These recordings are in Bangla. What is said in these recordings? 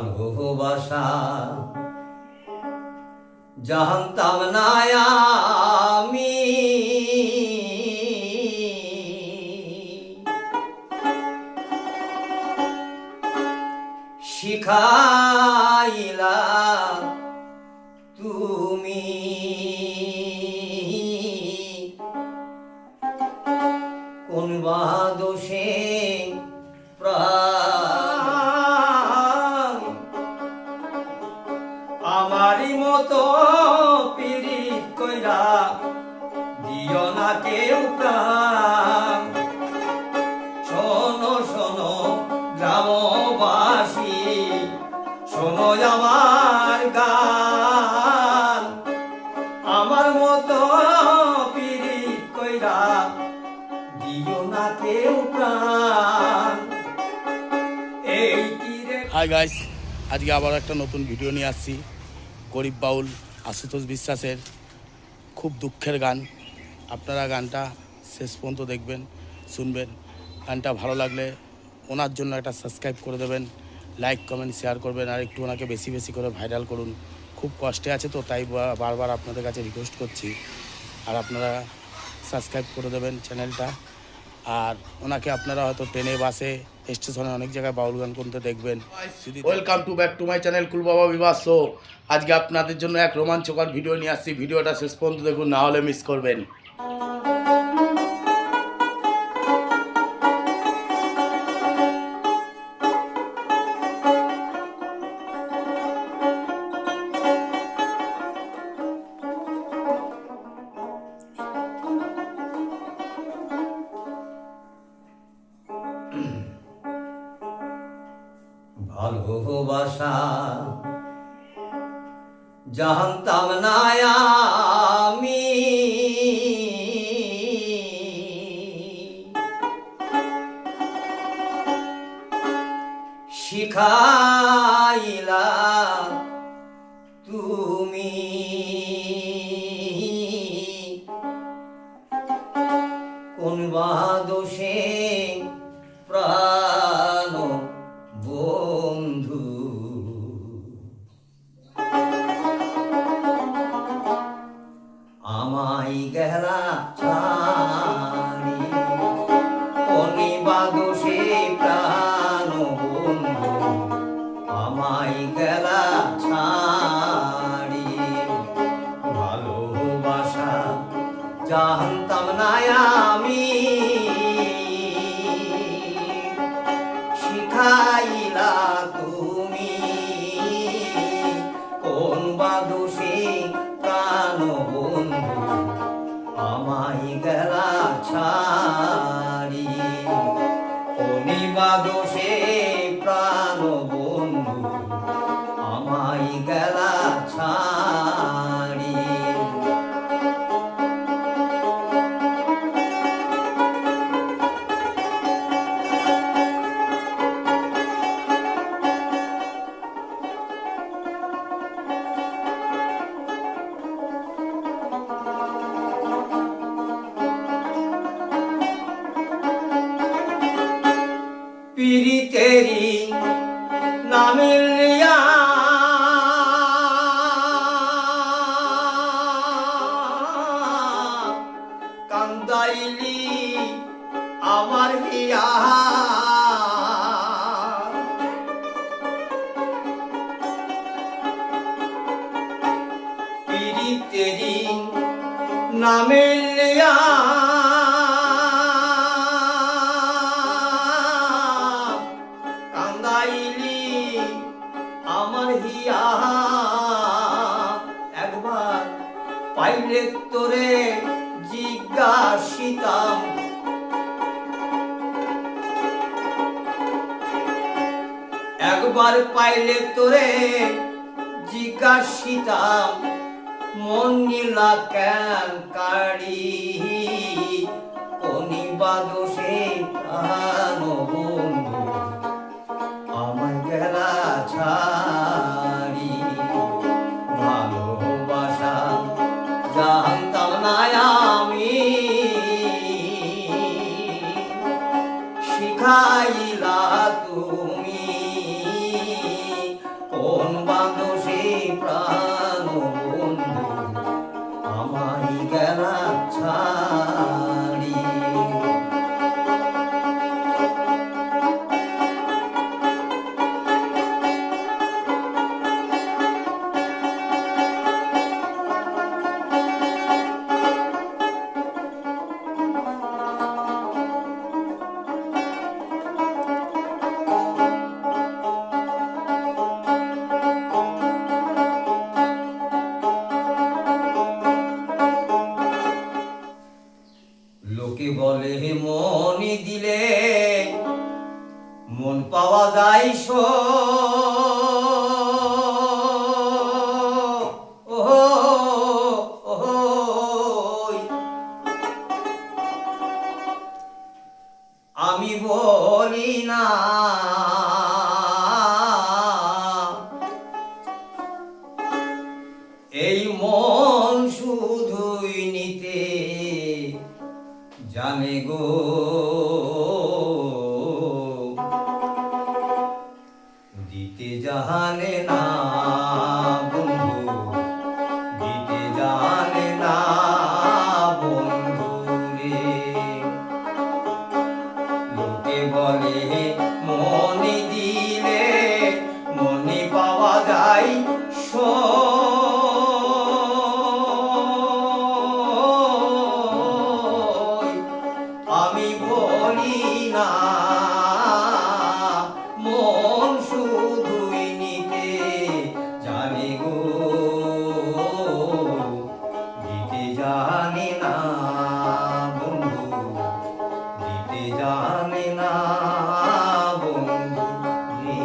ভালোবাসা জানতাম না আমি, শিখাইলা তুমি কোন বা দোষে প্রাণ আমারই মতো পীড়িত কইরা দিও না কেউ প্রাণ। শোনো শোনো গ্রামবাসী, শোনো আমার গান, আমার মতো পীড়িত কইরা দিও না কেউ প্রাণ। হাই গাইস, আজকে আবার একটা নতুন ভিডিও নিয়ে আসছি। গরিব বাউল আশুতোষ বিশ্বাসের খুব দুঃখের গান। আপনারা গানটা শেষ পর্যন্ত দেখবেন, শুনবেন। গানটা ভালো লাগলে ওনার জন্য একটা সাবস্ক্রাইব করে দেবেন, লাইক কমেন্ট শেয়ার করবেন, আর একটু ওনাকে বেশি বেশি করে ভাইরাল করুন। খুব কষ্টে আছে তো, তাই বারবার আপনাদের কাছে রিকোয়েস্ট করছি। আর আপনারা সাবস্ক্রাইব করে দেবেন চ্যানেলটা। আর ওনাকে আপনারা হয়তো ট্রেনে, বাসে, স্টেশনে অনেক জায়গায় বাউল গান করতে দেখবেন। Welcome to back to my channel cool Baba Bibaho show. আজকে আপনাদের জন্য এক রোমাঞ্চকর ভিডিও নিয়ে আসছি। ভিডিওটা শেষ পর্যন্ত দেখুন, না হলে মিস করবেন। ভালোবাসা জানতাম না আমি, শিখাইলা তুমি কোন বা দোষে প্রাণ বন্ধু। আমায় গেলা ছাড়ি কোন বা দোষে প্রাণ বন্ধু, আমায় গেলা ছাড়ি। ভালোবাসা জানতাম না আমি, শিখাইলা তুমি কোন বা দোষে প্রাণ বন্ধু, আমায় গেলা ছাড়ি। কোন বা দোষে প্রাণ বন্ধু, আমায় গেলা ছাড়ি। পীড়িতেরি নামে লিয়া কান্দাইলি আমার হিয়া। পীড়িতেরি নামে লিয়া আমার হিয়া। একবার পাইলে তোরে জিজ্ঞাসিতাম, একবার পাইলে তোরে জিজ্ঞাসিতাম, মন নীলা কেন কাড়ি কোন বা দোষে প্রাণ বন্ধু, আমায় গেলা ছাড়ি। ভালোবাসা জানতাম না আমি, শিখাইলা তুমি মন পাওয়া যায় আমি বলি না এই মন শুধুই নিতে জানে গো, দিতে জানে না বন্ধু, দিতে জানে না বন্ধু রে। লোকে বলে মনে দিলে মনে পাওয়া যায় আমি বলি না মন শুধুই নিতে জানে গো, দিতে জানে না বন্ধু, দিতে জানে না বন্ধু রে।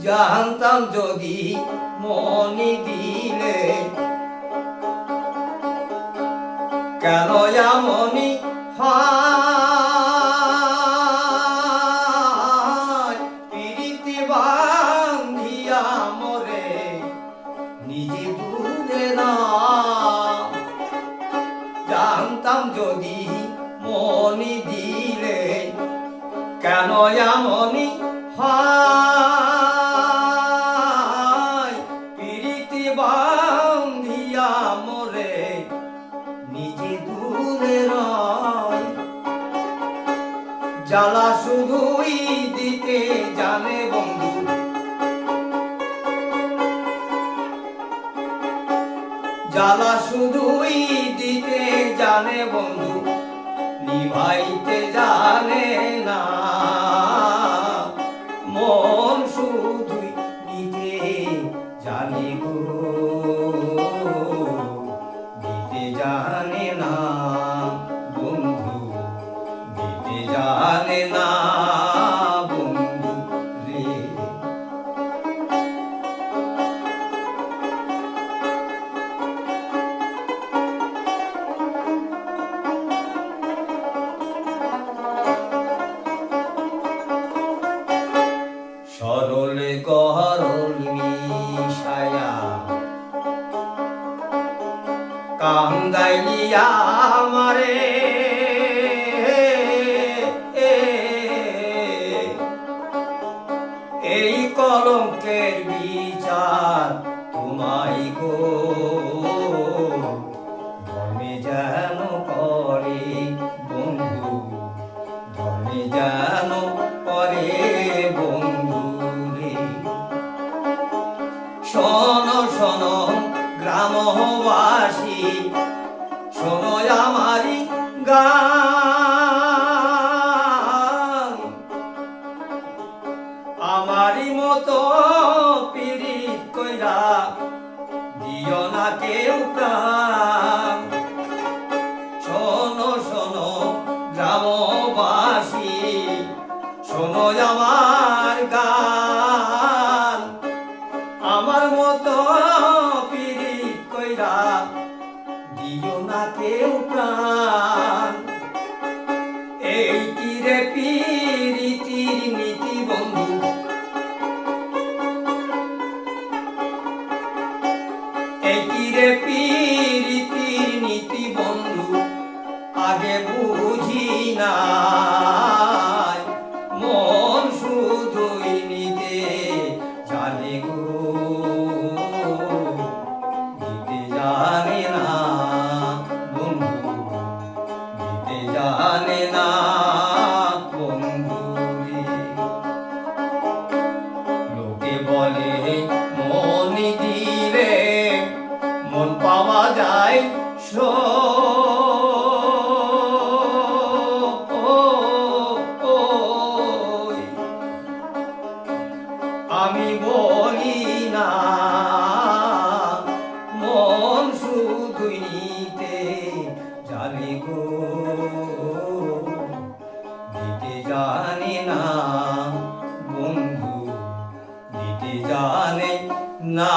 জানতাম যদি মনে দিলে কেন এমনই হয়, প্রীতি বান্ধিয়া মরে নিজে বুঝে না। জানতাম যদি মনে দিলে কেন এমনই হয়, প্রীতি বান্ধিয়া মরে নিজে দূরে রয়। জ্বালা শুধুই দিতে জানে বন্ধু, জ্বালা শুধুই দিতে জানে বন্ধু, নিভাইতে জানে না। মন শুধুই নিতে জানে গো, দিতে জানে না বন্ধু, দিতে জানে না বন্ধু রে। সরল গরল মিশায়া কান্দাইয়া আমারে, এই কলঙ্কের বিচার তোমায় গো, ধর্মে যেন করে বন্ধু, ধর্মে যেন করে বন্ধু রে। শোনো শোনো গ্রামবাসী, শোনো আমারি গান, আমারি মতো পীড়িত কইরা দিও না কেউ প্রাণ। শোনো শোনো গ্রামবাসী, শোনো আমার গান, আমার মতো পীড়িত কইরা দিও না কেউ প্রাণ। এই কি রে পীড়িতির নীতি বন্ধু, এই কি রে পীড়িতির নীতি বন্ধু, আগে বুঝি নাই মন শুধু না বন্ধু দিতে জানে না।